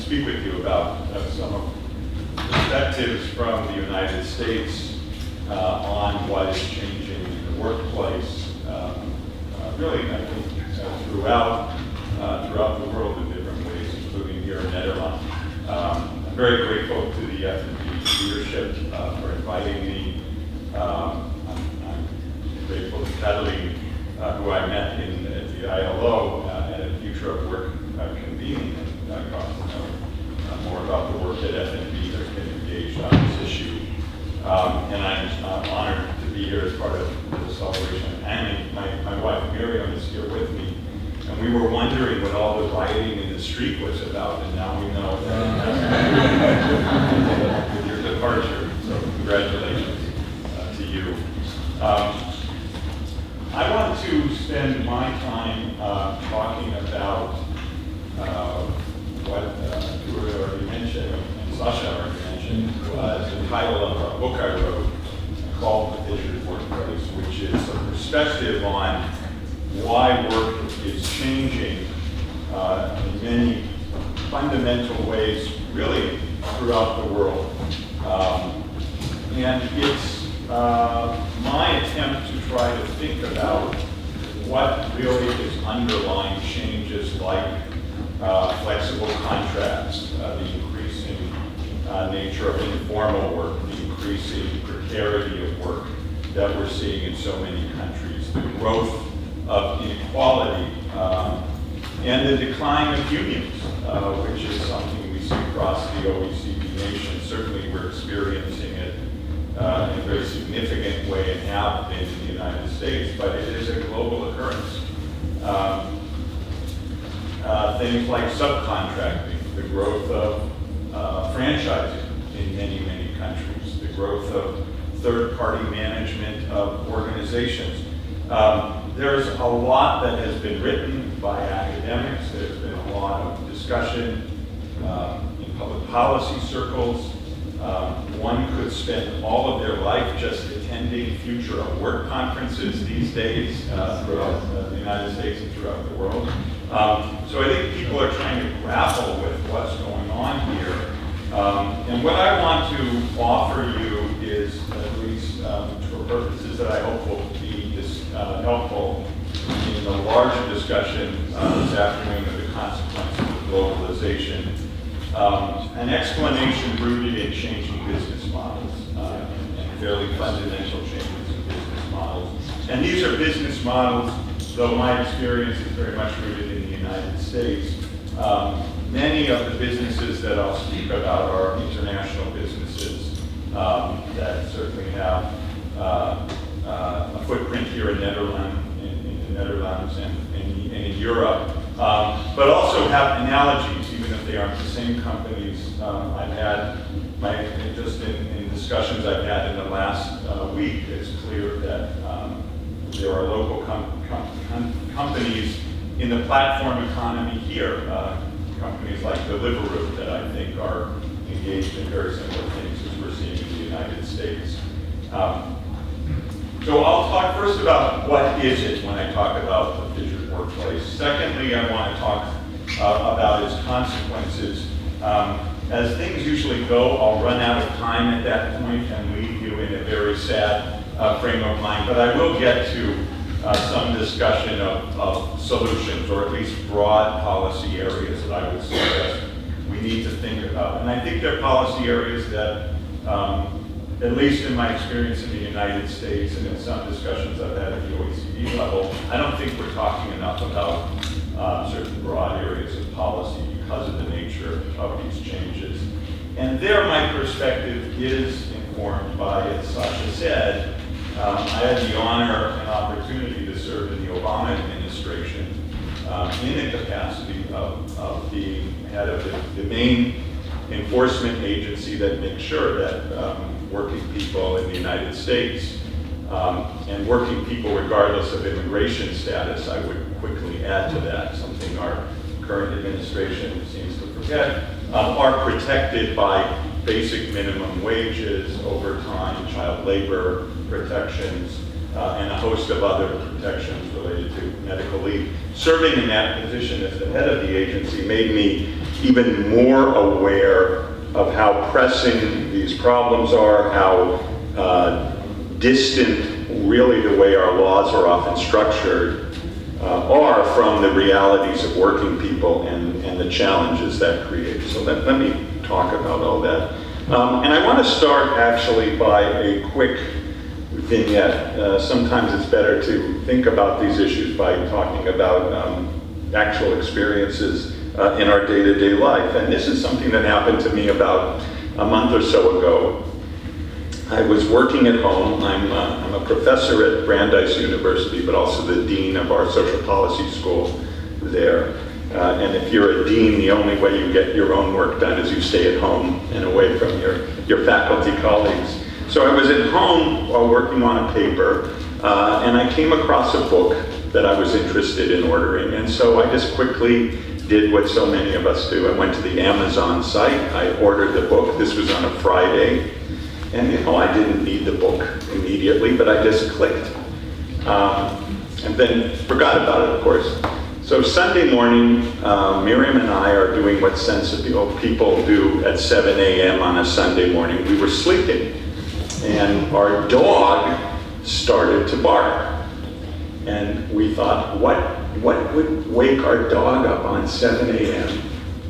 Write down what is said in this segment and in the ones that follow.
speak with you about some of perspectives from the United States on what is changing in the workplace, really, I think, throughout the world in different ways, including here in Netherlands. I'm very grateful to the FNV leadership for inviting me. I'm grateful to Kathleen, who I met at the ILO at a Future of Work convening, and I got to know more about the work that FNV has been engaged on this issue. And I'm honored to be here as part of the celebration. And my wife Miriam is here with me. And we were wondering what all the rioting in the street was about, and now we know that with your departure. So congratulations to you. I want to spend my time talking about what you already mentioned, and Sasha already mentioned, the title of a book I wrote called The Digital Workplace, which is a perspective on why work is changing in many fundamental ways, really throughout the world. And it's my attempt to try to think about what really is underlying changes like flexible contracts, the increasing nature of informal work, the increasing precarity of work that we're seeing in so many countries, the growth of inequality, and the decline of unions, which is something we see across the OECD nations. Certainly we're experiencing it in a very significant way and have been in the United States, but it is a global occurrence. Things like subcontracting, the growth of franchising in many, many countries, the growth of third-party management of organizations. There's a lot that has been written by academics. There's been a lot of discussion in public policy circles. One could spend all of their life just attending future of work conferences these days throughout the United States and throughout the world. So I think people are trying to grapple with what's going on here. And what I want to offer you is, at least for purposes that I hope will be helpful in the larger discussion this afternoon of the consequences of globalization, an explanation rooted in changing business models and fairly fundamental changes in business models. And these are business models, though my experience is very much rooted in the United States. Many of the businesses that I'll speak about are international businesses that certainly have a footprint here in the Netherlands and in Europe, but also have analogies, even if they aren't the same companies. I've had, just in discussions I've had in the last week, it's clear that there are local companies in the platform economy here, companies like Deliveroo that I think are engaged in very similar things as we're seeing in the United States. So I'll talk first about what is it when I talk about the digital workplace. Secondly, I want to talk about its consequences. As things usually go, I'll run out of time at that point and leave you in a very sad frame of mind, but I will get to some discussion of solutions, or at least broad policy areas that I would suggest we need to think about. And I think they're policy areas that, at least in my experience in the United States and in some discussions I've had at the OECD level, I don't think we're talking enough about certain broad areas of policy because of the nature of these changes. And there my perspective is informed by, as Sasha said, I had the honor and opportunity to serve in the Obama administration in the capacity of being head of the main enforcement agency that makes sure that working people in the United States and working people regardless of immigration status, I would quickly add to that, something our current administration seems to forget, are protected by basic minimum wages, overtime, child labor protections, and a host of other protections related to medical leave. Serving in that position as the head of the agency made me even more aware of how pressing these problems are, how distant really the way our laws are often structured are from the realities of working people and the challenges that creates. So let me talk about all that. And I want to start actually by a quick vignette. Sometimes it's better to think about these issues by talking about actual experiences in our day-to-day life. And this is something that happened to me about a month or so ago. I was working at home. I'm a professor at Brandeis University, but also the dean of our social policy school there. And if you're a dean, the only way you get your own work done is you stay at home and away from your faculty colleagues. So I was at home while working on a paper, and I came across a book that I was interested in ordering. And so I just quickly did what so many of us do. I went to the Amazon site, I ordered the book. This was on a Friday. And I didn't need the book immediately, but I just clicked. And then forgot about it, of course. So Sunday morning, Miriam and I are doing what sensible people do at 7 a.m. on a Sunday morning. We were sleeping, and our dog started to bark. And we thought, what would wake our dog up on 7 a.m.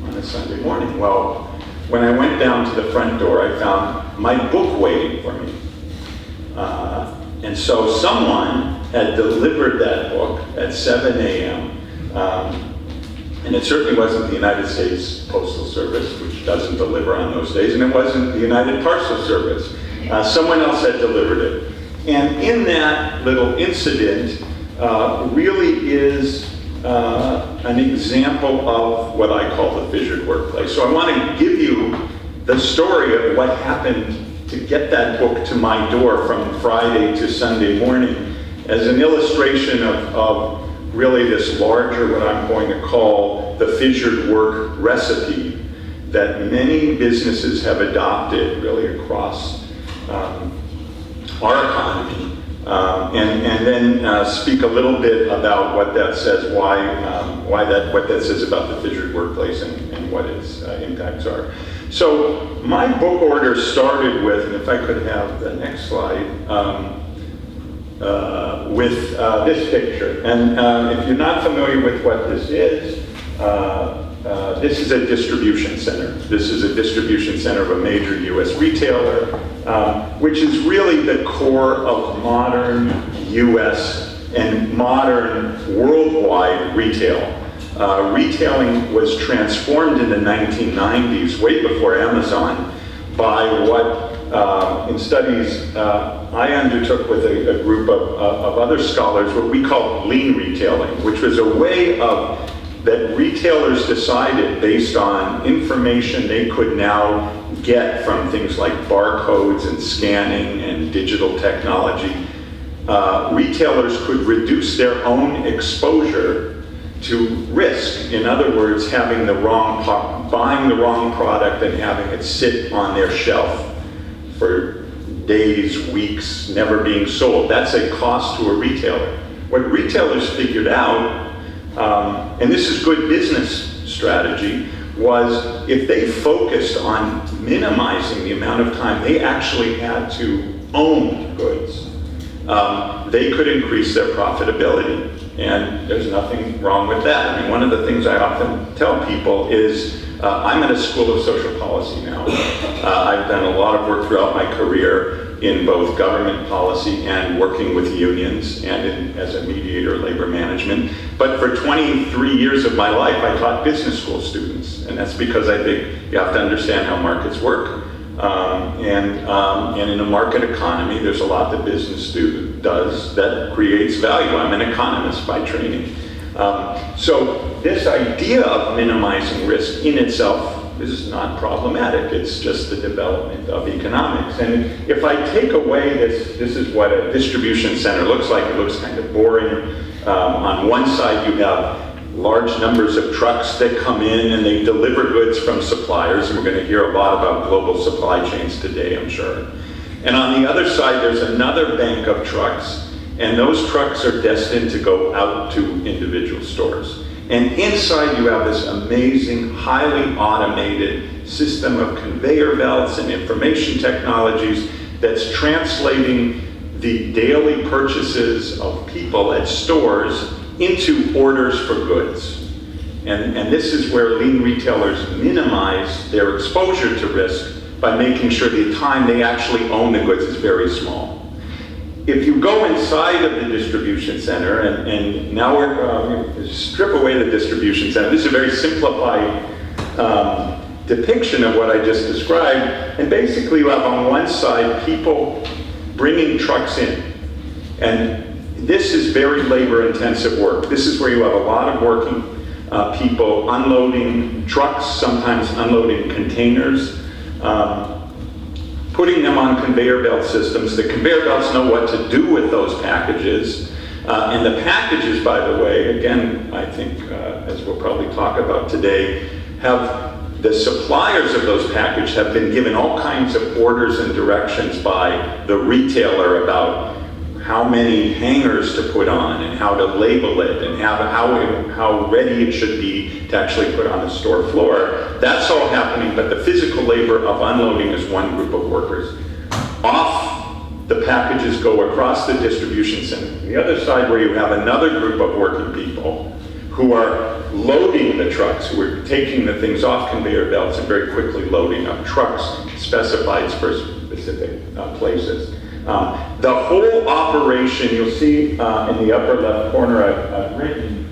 on a Sunday morning? Well, when I went down to the front door, I found my book waiting for me. And so someone had delivered that book at 7 a.m. And it certainly wasn't the United States Postal Service, which doesn't deliver on those days, and it wasn't the United Parcel Service. Someone else had delivered it. And in that little incident really is an example of what I call the fissured workplace. So I want to give you the story of what happened to get that book to my door from Friday to Sunday morning as an illustration of really this larger, what I'm going to call the fissured work recipe that many businesses have adopted really across our economy. And then speak a little bit about what that says, what that says about the fissured workplace and what its impacts are. So my book order started with, and if I could have the next slide, with this picture. And if you're not familiar with what this is a distribution center. This is a distribution center of a major US retailer, which is really the core of modern US and modern worldwide retail. Retailing was transformed in the 1990s, way before Amazon, by what in studies I undertook with a group of other scholars, what we call lean retailing, which was a way of that retailers decided based on information they could now get from things like barcodes and scanning and digital technology. Retailers could reduce their own exposure to risk. In other words, having buying the wrong product and having it sit on their shelf for days, weeks, never being sold. That's a cost to a retailer. What retailers figured out, and this is good business strategy, was if they focused on minimizing the amount of time they actually had to own goods, they could increase their profitability. And there's nothing wrong with that. I mean, one of the things I often tell people is, I'm at a school of social policy now. I've done a lot of work throughout my career in both government policy and working with unions and as a mediator of labor management. But for 23 years of my life, I taught business school students. And that's because I think you have to understand how markets work. And in a market economy, there's a lot that business does that creates value. I'm an economist by training. So this idea of minimizing risk in itself is not problematic. It's just the development of economics. And if I take away this is what a distribution center looks like. It looks kind of boring. On one side, you have large numbers of trucks that come in and they deliver goods from suppliers. And we're going to hear a lot about global supply chains today, I'm sure. And on the other side, there's another bank of trucks, and those trucks are destined to go out to individual stores. And inside you have this amazing, highly automated system of conveyor belts and information technologies that's translating the daily purchases of people at stores into orders for goods. And this is where lean retailers minimize their exposure to risk by making sure the time they actually own the goods is very small. If you go inside of the distribution center, and now we're strip away the distribution center. This is a very simplified depiction of what I just described. And basically you have on one side people bringing trucks in. And this is very labor-intensive work. This is where you have a lot of working people unloading trucks, sometimes unloading containers, putting them on conveyor belt systems. The conveyor belts know what to do with those packages. And the packages, by the way, again, I think, as we'll probably talk about today, the suppliers of those packages have been given all kinds of orders and directions by the retailer about how many hangers to put on and how to label it and how ready it should be to actually put on the store floor. That's all happening, but the physical labor of unloading is one group of workers. Off the packages go across the distribution center. The other side where you have another group of working people who are loading the trucks, who are taking the things off conveyor belts and very quickly loading up trucks specified for specific places. The whole operation, you'll see in the upper left corner, I've written,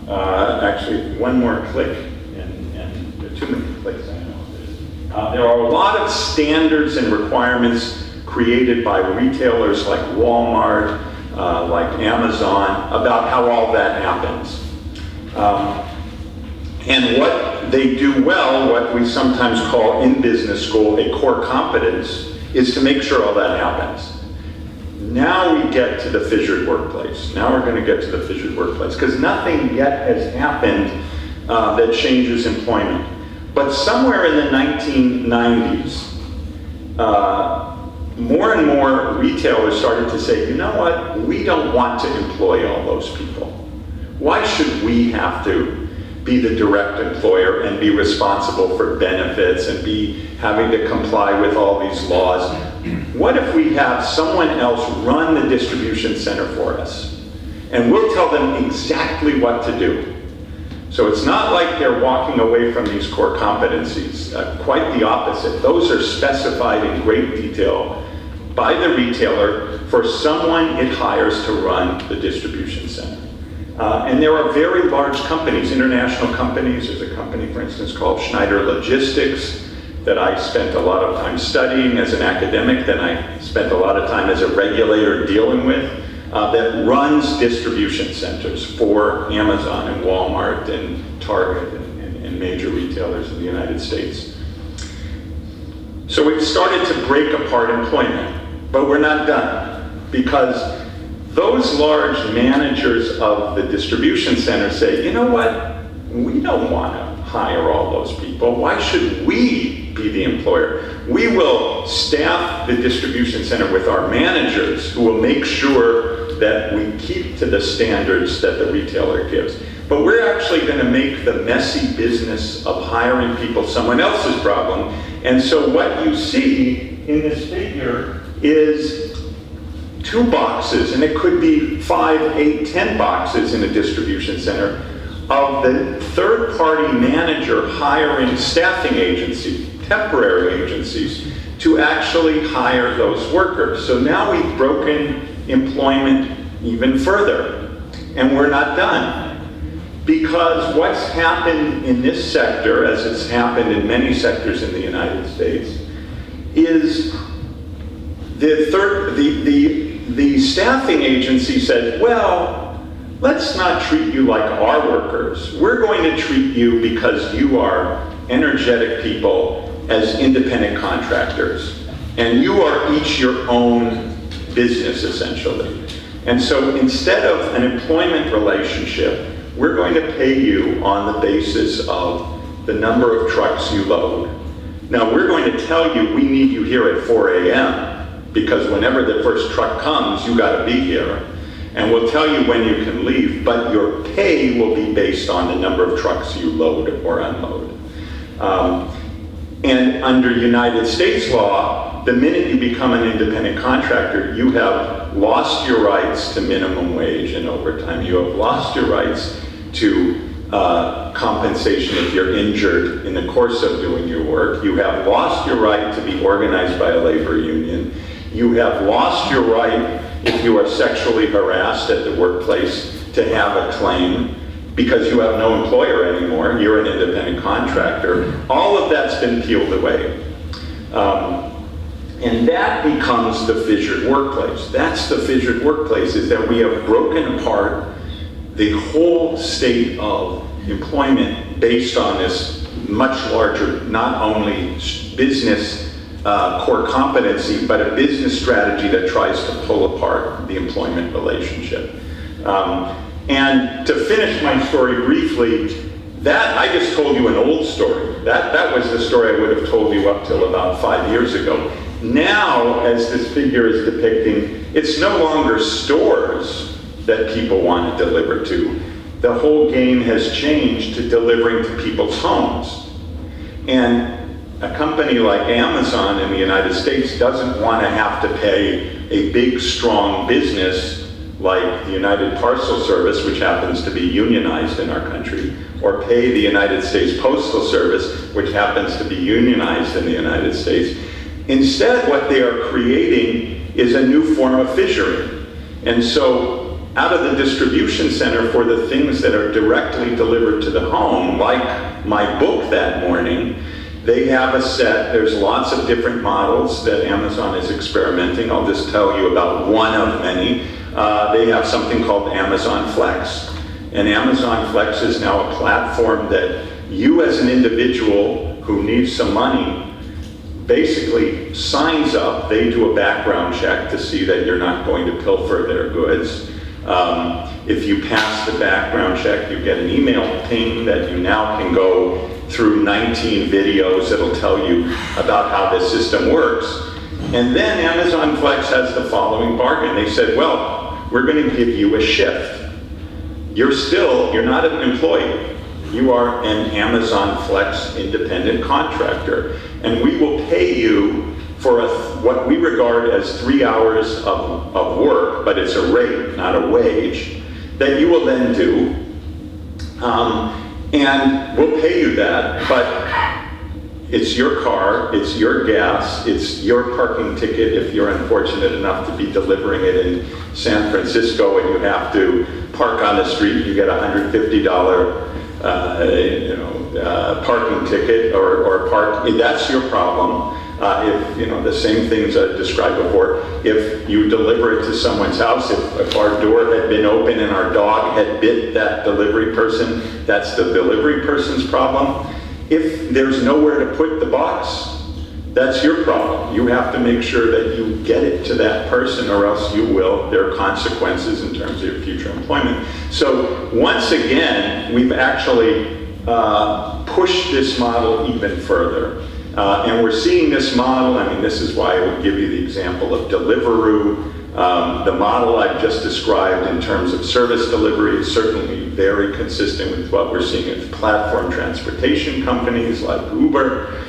actually one more click, and there are too many clicks, I know. There are a lot of standards and requirements created by retailers like Walmart, like Amazon, about how all that happens. And what they do well, what we sometimes call in business school a core competence, is to make sure all that happens. Now we get to the fissured workplace. Now we're going to get to the fissured workplace, because nothing yet has happened that changes employment. But somewhere in the 1990s, more and more retailers started to say, you know what, we don't want to employ all those people. Why should we have to be the direct employer and be responsible for benefits and be having to comply with all these laws? What if we have someone else run the distribution center for us? And we'll tell them exactly what to do. So it's not like they're walking away from these core competencies. Quite the opposite. Those are specified in great detail by the retailer for someone it hires to run the distribution center. And there are very large companies, international companies. There's a company, for instance, called Schneider Logistics that I spent a lot of time studying as an academic, then I spent a lot of time as a regulator dealing with, that runs distribution centers for Amazon and Walmart and Target and major retailers in the United States. So we've started to break apart employment, but we're not done, because those large managers of the distribution center say, you know what, we don't want to hire all those people. Why should we be the employer? We will staff the distribution center with our managers who will make sure that we keep to the standards that the retailer gives. But we're actually going to make the messy business of hiring people someone else's problem. And so what you see in this figure is 2 boxes, and it could be 5, 8, 10 boxes in a distribution center, of the third-party manager hiring staffing agency, temporary agencies, to actually hire those workers. So now we've broken employment even further, and we're not done. Because what's happened in this sector, as it's happened in many sectors in the United States, is the staffing agency said, well, let's not treat you like our workers. We're going to treat you, because you are energetic people, as independent contractors. And you are each your own business, essentially. And so instead of an employment relationship, we're going to pay you on the basis of the number of trucks you load. Now, we're going to tell you we need you here at 4 a.m. because whenever the first truck comes, you got to be here. and we'll tell you when you can leave, but your pay will be based on the number of trucks you load or unload. And under United States law, the minute you become an independent contractor, you have lost your rights to minimum wage and overtime. You have lost your rights to compensation if you're injured in the course of doing your work. You have lost your right to be organized by a labor union. You have lost your right, if you are sexually harassed at the workplace, to have a claim because you have no employer anymore. You're an independent contractor. All of that's been peeled away. And that becomes the fissured workplace. That's the fissured workplace, is that we have broken apart the whole state of employment based on this much larger, not only business core competency, but a business strategy that tries to pull apart the employment relationship. And to finish my story briefly, that I just told you an old story. That was the story I would have told you up till about 5 years ago. Now, as this figure is depicting, it's no longer stores that people want to deliver to. The whole game has changed to delivering to people's homes. And a company like Amazon in the United States doesn't want to have to pay a big, strong business like the United Parcel Service, which happens to be unionized in our country, or pay the United States Postal Service, which happens to be unionized in the United States. Instead, what they are creating is a new form of fissuring. And so, out of the distribution center for the things that are directly delivered to the home, like my book that morning, they have a set. There's lots of different models that Amazon is experimenting. I'll just tell you about one of many. They have something called Amazon Flex. And Amazon Flex is now a platform that you as an individual who needs some money basically signs up. They do a background check to see that you're not going to pilfer their goods. If you pass the background check, you get an email ping that you now can go through 19 videos that'll tell you about how this system works. And then Amazon Flex has the following bargain. They said, well, we're going to give you a shift. You're not an employee. You are an Amazon Flex independent contractor. And we will pay you for what we regard as 3 hours of work, but it's a rate, not a wage, that you will then do. And we'll pay you that, but it's your car, it's your gas, it's your parking ticket if you're unfortunate enough to be delivering it in San Francisco and you have to park on the street, you get a $150 parking ticket or park, that's your problem. If, the same things I described before, if you deliver it to someone's house, if our door had been open and our dog had bit that delivery person, that's the delivery person's problem. If there's nowhere to put the box, that's your problem. You have to make sure that you get it to that person or else you will. There are consequences in terms of your future employment. So once again, we've actually pushed this model even further. And we're seeing this model, this is why I would give you the example of Deliveroo. The model I've just described in terms of service delivery is certainly very consistent with what we're seeing with platform transportation companies like Uber.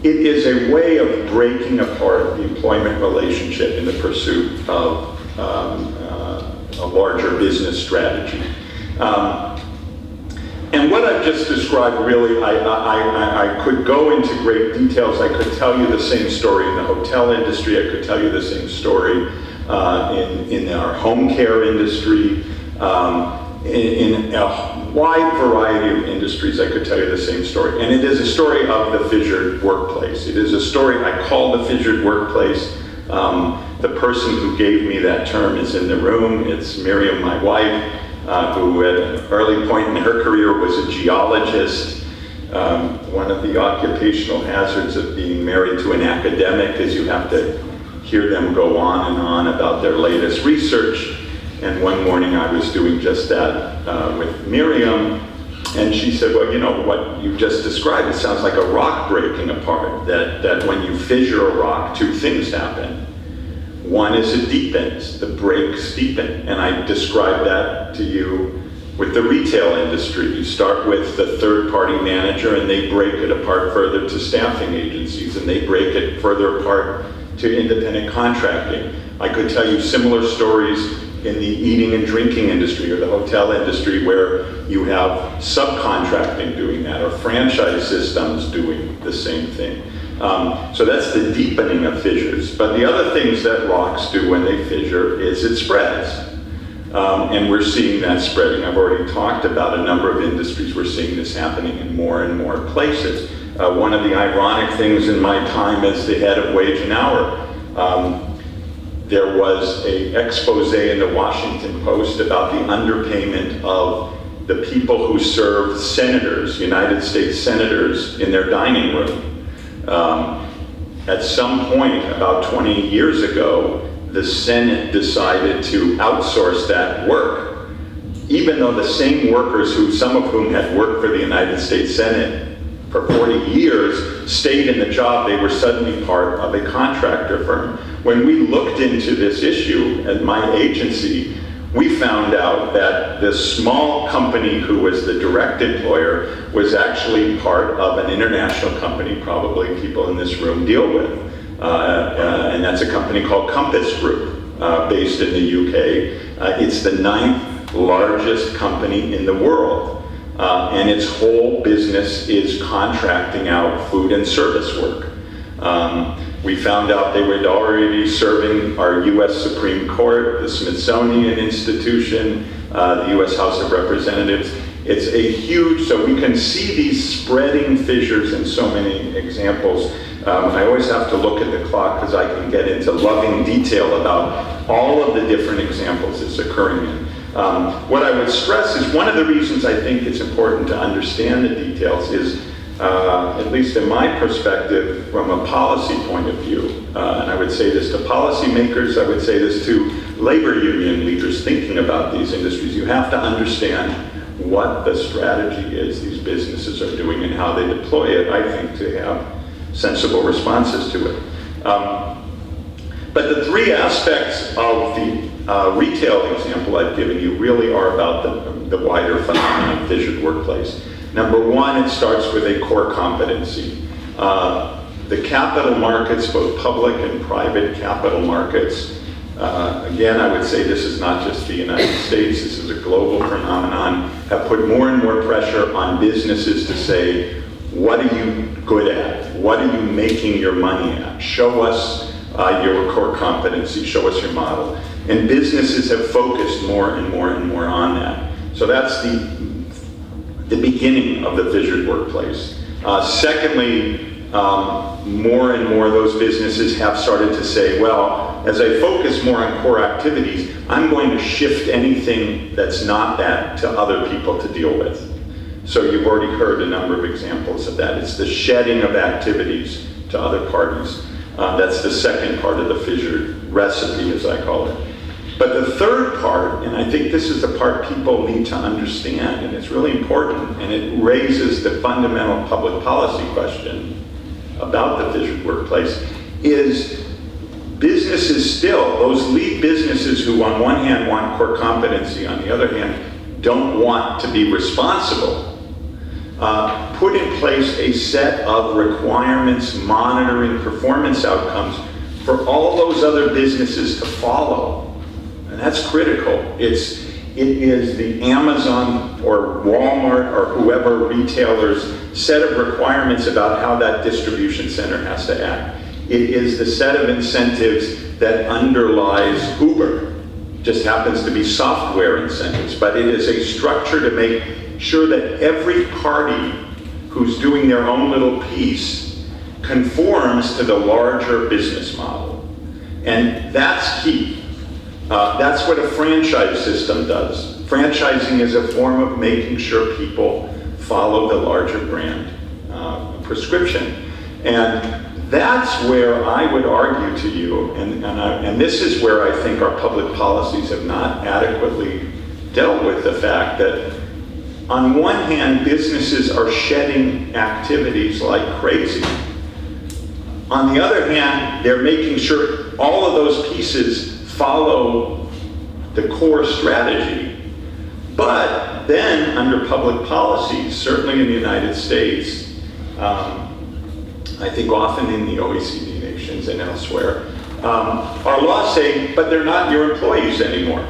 It is a way of breaking apart the employment relationship in the pursuit of a larger business strategy. And what I've just described, really, I could go into great details. I could tell you the same story in the hotel industry. I could tell you the same story in our home care industry. In a wide variety of industries, I could tell you the same story. And it is a story of the fissured workplace. It is a story I call the fissured workplace. The person who gave me that term is in the room. It's Miriam, my wife. Who at an early point in her career was a geologist. One of the occupational hazards of being married to an academic is you have to hear them go on and on about their latest research. And one morning I was doing just that with Miriam, and she said, well, what you just described, it sounds like a rock breaking apart, that when you fissure a rock, two things happen. One is it deepens, the breaks deepen. And I described that to you with the retail industry. You start with the third-party manager and they break it apart further to staffing agencies, and they break it further apart to independent contracting. I could tell you similar stories in the eating and drinking industry or the hotel industry where you have subcontracting doing that, or franchise systems doing the same thing. So that's the deepening of fissures. But the other things that rocks do when they fissure is it spreads. And we're seeing that spreading. I've already talked about a number of industries. We're seeing this happening in more and more places. One of the ironic things in my time as the head of Wage and Hour, there was an expose in the Washington Post about the underpayment of the people who served senators, United States senators, in their dining room. At some point, about 20 years ago, the Senate decided to outsource that work, even though the same workers, some of whom had worked for the United States Senate for 40 years, stayed in the job. They were suddenly part of a contractor firm. When we looked into this issue at my agency, we found out that the small company who was the direct employer was actually part of an international company, probably people in this room deal with. And that's a company called Compass Group, based in the UK. It's the 9th largest company in the world. And its whole business is contracting out food and service work. We found out they were already serving our US Supreme Court, the Smithsonian Institution, the US House of Representatives. It's a huge, so we can see these spreading fissures in so many examples. I always have to look at the clock because I can get into loving detail about all of the different examples it's occurring in. What I would stress is one of the reasons I think it's important to understand the details is, at least in my perspective, from a policy point of view, and I would say this to policymakers, I would say this to labor union leaders thinking about these industries, you have to understand what the strategy is these businesses are doing and how they deploy it, I think, to have sensible responses to it. But the three aspects of the retail example I've given you really are about the wider phenomenon of fissured workplace. Number one, it starts with a core competency. The capital markets, both public and private capital markets, again, I would say this is not just the United States, this is a global phenomenon, have put more and more pressure on businesses to say, what are you good at? What are you making your money at? Show us your core competency, show us your model. And businesses have focused more and more and more on that. So that's the beginning of the fissured workplace. Secondly, more and more those businesses have started to say, well, as I focus more on core activities, I'm going to shift anything that's not that to other people to deal with. So you've already heard a number of examples of that. It's the shedding of activities to other parties. That's the second part of the fissured recipe, as I call it. But the third part, and I think this is the part people need to understand, and it's really important, and it raises the fundamental public policy question about the fissured workplace, is businesses still, those lead businesses who on one hand want core competency, on the other hand don't want to be responsible, put in place a set of requirements monitoring performance outcomes for all those other businesses to follow. And that's critical. It is the Amazon or Walmart or whoever retailer's set of requirements about how that distribution center has to act. It is the set of incentives that underlies Uber. Just happens to be software incentives, but it is a structure to make sure that every party who's doing their own little piece conforms to the larger business model. And that's key. That's what a franchise system does. Franchising is a form of making sure people follow the larger brand prescription. And that's where I would argue to you, and this is where I think our public policies have not adequately dealt with the fact that on one hand, businesses are shedding activities like crazy. On the other hand, they're making sure all of those pieces follow the core strategy. But then, under public policy, certainly in the United States, I think often in the OECD nations and elsewhere, our laws say, but they're not your employees anymore.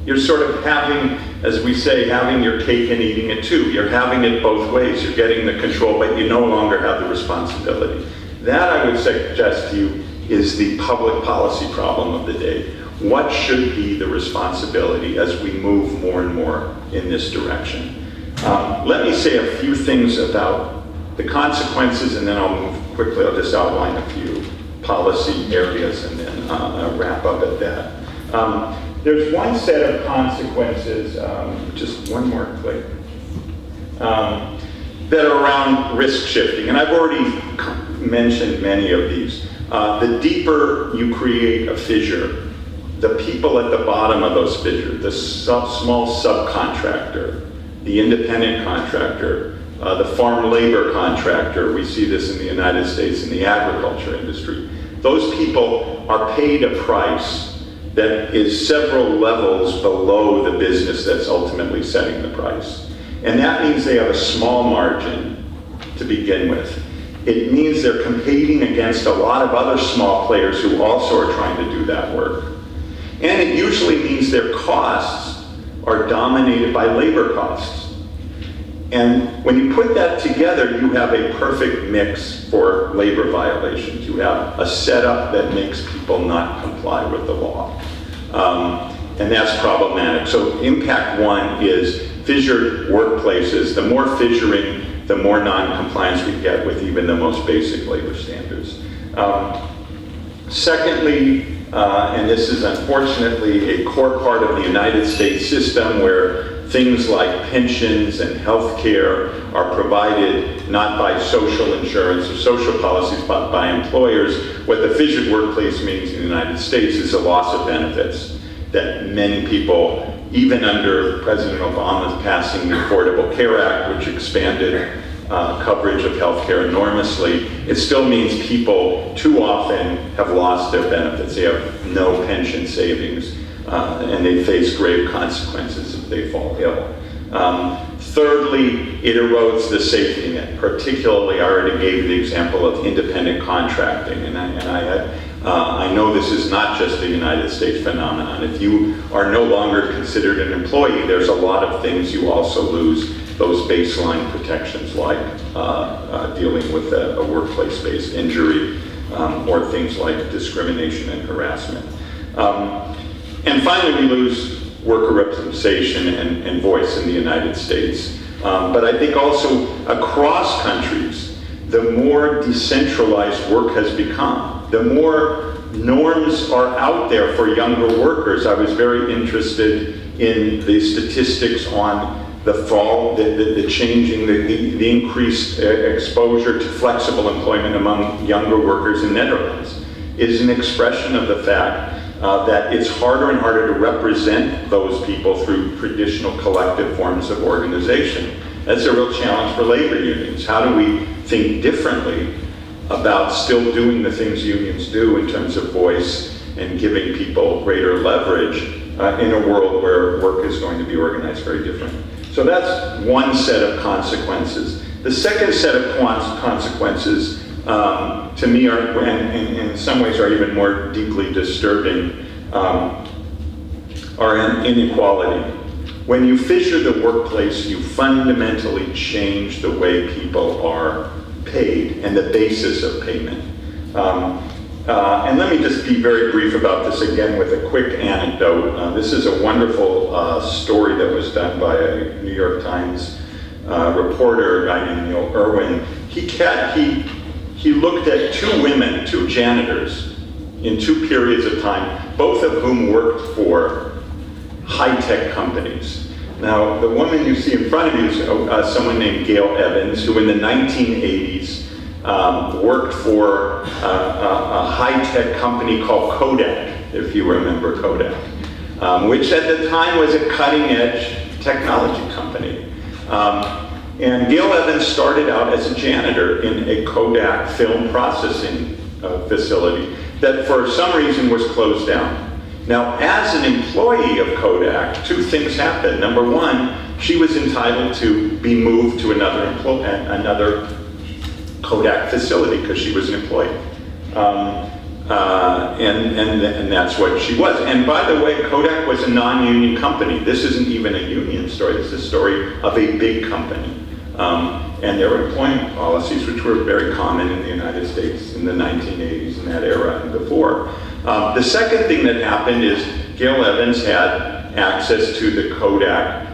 You're sort of having, as we say, having your cake and eating it too. You're having it both ways. You're getting the control, but you no longer have the responsibility. That, I would suggest to you, is the public policy problem of the day. What should be the responsibility as we move more and more in this direction? Let me say a few things about the consequences, and then I'll move quickly. I'll just outline a few policy areas and then wrap up at that. There's one set of consequences, just one more click, that are around risk shifting, and I've already mentioned many of these. The deeper you create a fissure, the people at the bottom of those fissures, the small subcontractor, the independent contractor, the farm labor contractor, we see this in the United States in the agriculture industry. Those people are paid a price that is several levels below the business that's ultimately setting the price. And that means they have a small margin to begin with. It means they're competing against a lot of other small players who also are trying to do that work. And it usually means their costs are dominated by labor costs. And when you put that together, you have a perfect mix for labor violations. You have a setup that makes people not comply with the law. And that's problematic. So impact one is fissured workplaces. The more fissuring, the more non-compliance we get with even the most basic labor standards. Secondly, and this is unfortunately a core part of the United States system where things like pensions and health care are provided not by social insurance or social policies, but by employers. What the fissured workplace means in the United States is a loss of benefits that many people, even under President Obama's passing the Affordable Care Act, which expanded coverage of health care enormously, it still means people too often have lost their benefits. They have no pension savings, and they face grave consequences if they fall ill. Thirdly, it erodes the safety net. Particularly, I already gave the example of independent contracting, and I know this is not just a United States phenomenon. If you are no longer considered an employee, there's a lot of things you also lose, those baseline protections like dealing with a workplace-based injury or things like discrimination and harassment. And finally, we lose worker representation and voice in the United States. But I think also across countries, the more decentralized work has become, the more norms are out there for younger workers. I was very interested in the statistics on the changing, the increased exposure to flexible employment among younger workers in Netherlands is an expression of the fact that it's harder and harder to represent those people through traditional collective forms of organization. That's a real challenge for labor unions. How do we think differently about still doing the things unions do in terms of voice and giving people greater leverage in a world where work is going to be organized very differently? So that's one set of consequences. The second set of consequences, to me, are, and in some ways are even more deeply disturbing, are inequality. When you fissure the workplace, you fundamentally change the way people are paid and the basis of payment. And let me just be very brief about this again with a quick anecdote. This is a wonderful story that was done by a New York Times reporter, a guy named Neil Irwin. He looked at two women, two janitors, in two periods of time, both of whom worked for high-tech companies. Now, the woman you see in front of you is someone named Gail Evans, who in the 1980s worked for a high-tech company called Kodak, if you remember Kodak, which at the time was a cutting-edge technology company. And Gail Evans started out as a janitor in a Kodak film processing facility that for some reason was closed down. Now, as an employee of Kodak, two things happened. Number one, she was entitled to be moved to another Kodak facility because she was an employee. And that's what she was. And by the way, Kodak was a non-union company. This isn't even a union story. This is a story of a big company. And there were employment policies which were very common in the United States in the 1980s, in that era and before. The second thing that happened is Gail Evans had access to the Kodak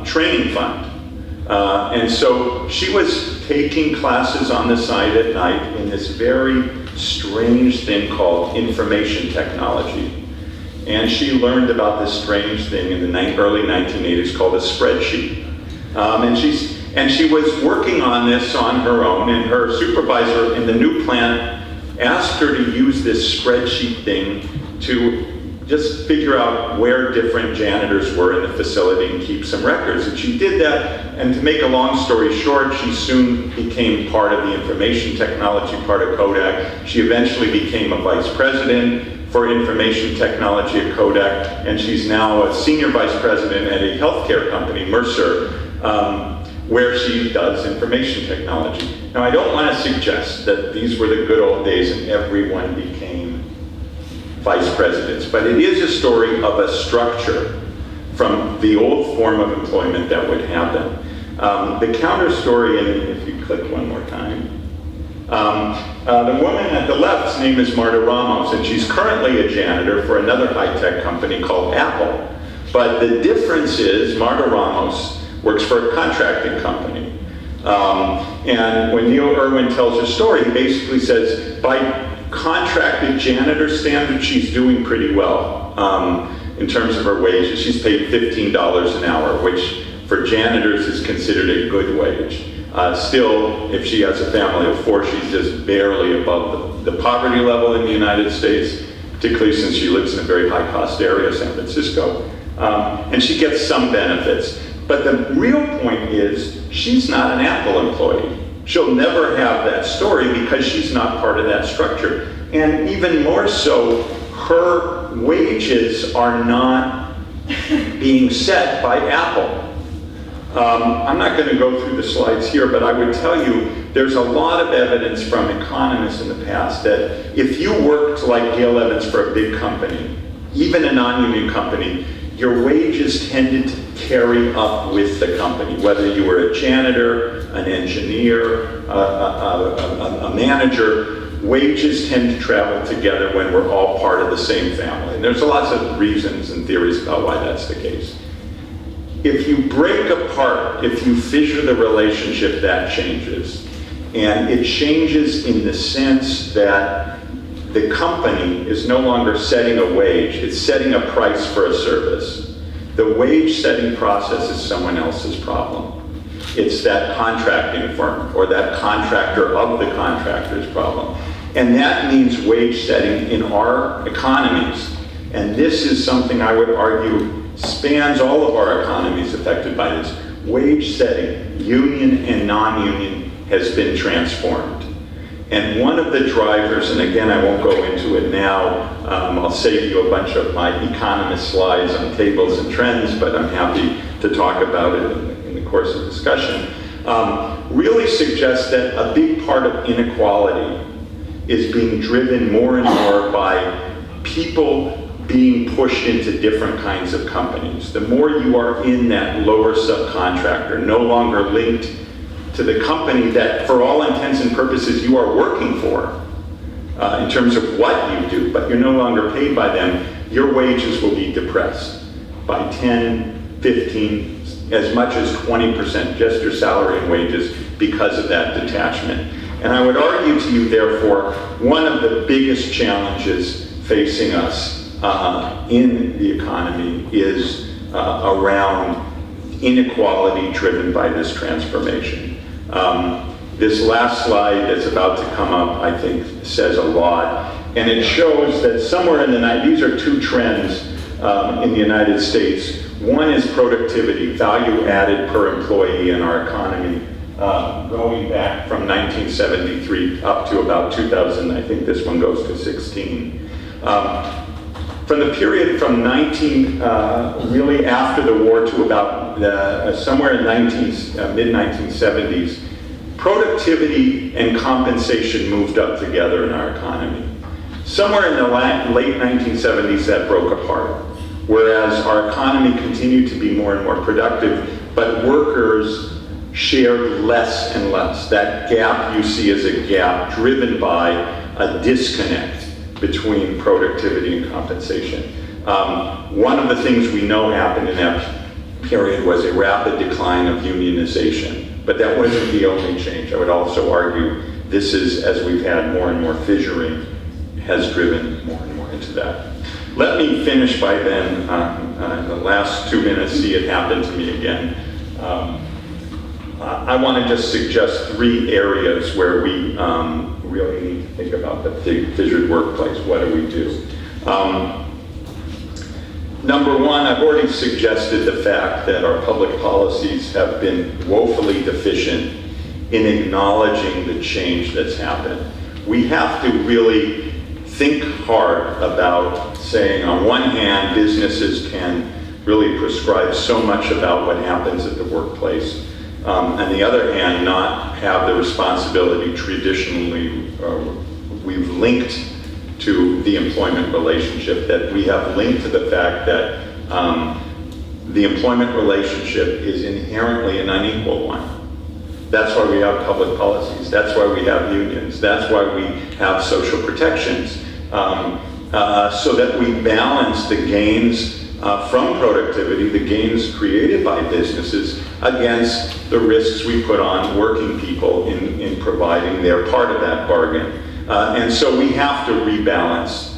training fund. And so she was taking classes on the side at night in this very strange thing called information technology. And she learned about this strange thing in the early 1980s called a spreadsheet. And she was working on this on her own, and her supervisor in the new plant asked her to use this spreadsheet thing to just figure out where different janitors were in the facility and keep some records. And she did that, and to make a long story short, she soon became part of the information technology part of Kodak. She eventually became a vice president for information technology at Kodak, and she's now a senior vice president at a healthcare company, Mercer, where she does information technology. Now, I don't want to suggest that these were the good old days and everyone became vice presidents, but it is a story of a structure from the old form of employment that would happen. The counter story, and if you click one more time, the woman at the left's name is Marta Ramos, and she's currently a janitor for another high-tech company called Apple. But the difference is Marta Ramos works for a contracting company. And when Neil Irwin tells her story, he basically says, by contracted janitor standards, she's doing pretty well in terms of her wages. She's paid $15 an hour, which for janitors is considered a good wage. Still, if she has a family of four, she's just barely above the poverty level in the United States, particularly since she lives in a very high-cost area, San Francisco. And she gets some benefits. But the real point is, she's not an Apple employee. She'll never have that story because she's not part of that structure. And even more so, her wages are not being set by Apple. I'm not going to go through the slides here, but I would tell you there's a lot of evidence from economists in the past that if you worked like Gail Evans for a big company, even a non-union company, your wages tended to carry up with the company, whether you were a janitor, an engineer, a manager. Wages tend to travel together when we're all part of the same family. And there's lots of reasons and theories about why that's the case. If you break apart, if you fissure the relationship, that changes. And it changes in the sense that the company is no longer setting a wage, it's setting a price for a service. The wage setting process is someone else's problem. It's that contracting firm or that contractor of the contractor's problem. And that means wage setting in our economies. And this is something I would argue spans all of our economies affected by this. Wage setting, union and non-union, has been transformed. And one of the drivers, and again, I won't go into it now, I'll save you a bunch of my economist slides on tables and trends, but I'm happy to talk about it in the course of discussion, really suggests that a big part of inequality is being driven more and more by people being pushed into different kinds of companies. The more you are in that lower subcontractor, no longer linked to the company that, for all intents and purposes, you are working for in terms of what you do, but you're no longer paid by them, your wages will be depressed by 10, 15, as much as 20%, just your salary and wages, because of that detachment. And I would argue to you, therefore, one of the biggest challenges facing us in the economy is around inequality driven by this transformation. This last slide that's about to come up, I think, says a lot. And it shows that somewhere in the night, these are two trends in the United States. One is productivity, value added per employee in our economy. going back from 1973 up to about 2000. I think this one goes to 16. From the period from really after the war to about somewhere in mid-1970s, productivity and compensation moved up together in our economy. Somewhere in the late 1970s, that broke apart, whereas our economy continued to be more and more productive, but workers shared less and less. That gap you see is a gap driven by a disconnect between productivity and compensation. One of the things we know happened in that period was a rapid decline of unionization, but that wasn't the only change. I would also argue this is, as we've had more and more fissuring, has driven more and more into that. Let me finish by then, the last 2 minutes, see it happen to me again. I want to just suggest 3 areas where we really need to think about the fissured workplace. What do we do? Number 1, I've already suggested the fact that our public policies have been woefully deficient in acknowledging the change that's happened. We have to really think hard about saying, on one hand, businesses can really prescribe so much about what happens at the workplace. On the other hand, not have the responsibility traditionally we've linked to the employment relationship, that we have linked to the fact that the employment relationship is inherently an unequal one. That's why we have public policies. That's why we have unions. That's why we have social protections, so that we balance the gains from productivity, the gains created by businesses, against the risks we put on working people in providing their part of that bargain. And so we have to rebalance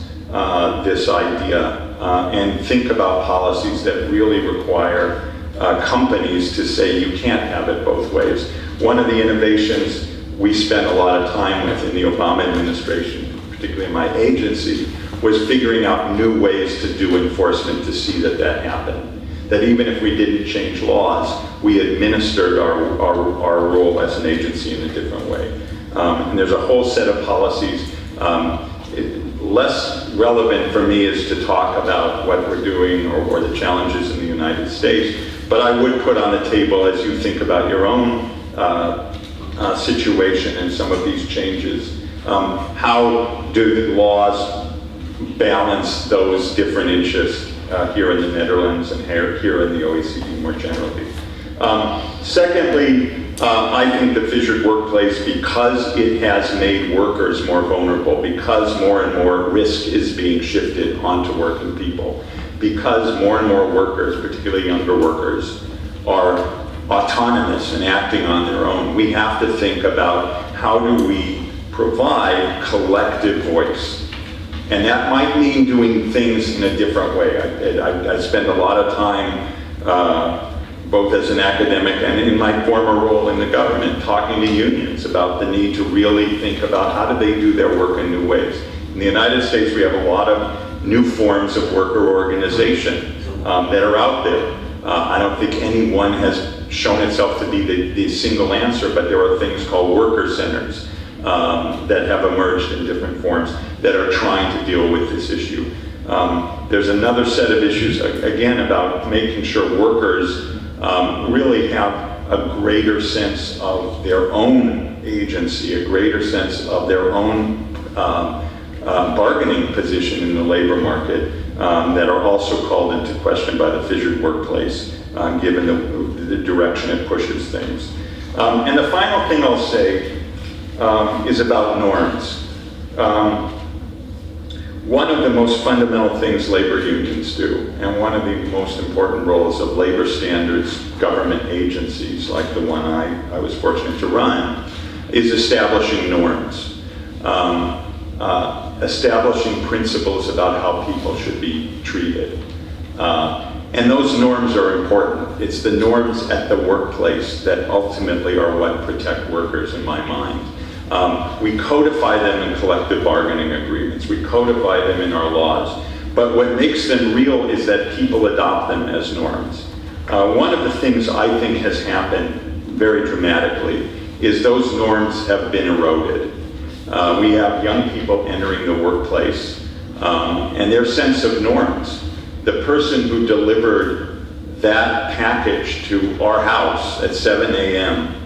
this idea and think about policies that really require companies to say you can't have it both ways. One of the innovations we spent a lot of time with in the Obama administration, particularly in my agency, was figuring out new ways to do enforcement to see that that happened. That even if we didn't change laws, we administered our role as an agency in a different way. And there's a whole set of policies. Less relevant for me is to talk about what we're doing or the challenges in the United States, but I would put on the table, as you think about your own situation and some of these changes, how do the laws balance those different interests here in the Netherlands and here in the OECD more generally. Secondly, I think the fissured workplace, because it has made workers more vulnerable, because more and more risk is being shifted onto working people, because more and more workers, particularly younger workers, are autonomous and acting on their own, we have to think about how do we provide collective voice. And that might mean doing things in a different way. I spend a lot of time, both as an academic and in my former role in the government, talking to unions about the need to really think about how do they do their work in new ways. In the United States, we have a lot of new forms of worker organization that are out there. I don't think any one has shown itself to be the single answer, but there are things called worker centers that have emerged in different forms that are trying to deal with this issue. There's another set of issues, again, about making sure workers really have a greater sense of their own agency, a greater sense of their own bargaining position in the labor market, that are also called into question by the fissured workplace, given the direction it pushes things. And the final thing I'll say is about norms. One of the most fundamental things labor unions do, and one of the most important roles of labor standards government agencies, like the one I was fortunate to run, is establishing norms. Establishing principles about how people should be treated. And those norms are important. It's the norms at the workplace that ultimately are what protect workers in my mind. We codify them in collective bargaining agreements. We codify them in our laws. But what makes them real is that people adopt them as norms. One of the things I think has happened very dramatically is those norms have been eroded. We have young people entering the workplace, and their sense of norms. The person who delivered that package to our house at 7 a.m.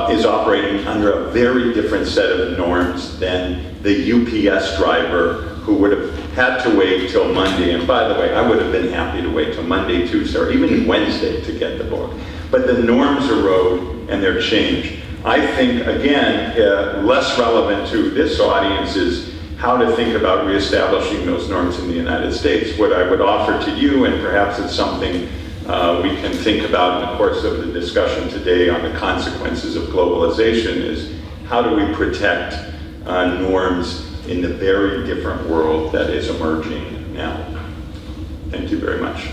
Is operating under a very different set of norms than the UPS driver who would have had to wait till Monday. And by the way, I would have been happy to wait till Monday, Tuesday, or even Wednesday to get the book. But the norms erode and they're changed. I think, again, less relevant to this audience is how to think about reestablishing those norms in the United States. What I would offer to you, and perhaps it's something we can think about in the course of the discussion today on the consequences of globalization, is how do we protect norms in the very different world that is emerging now. Thank you very much.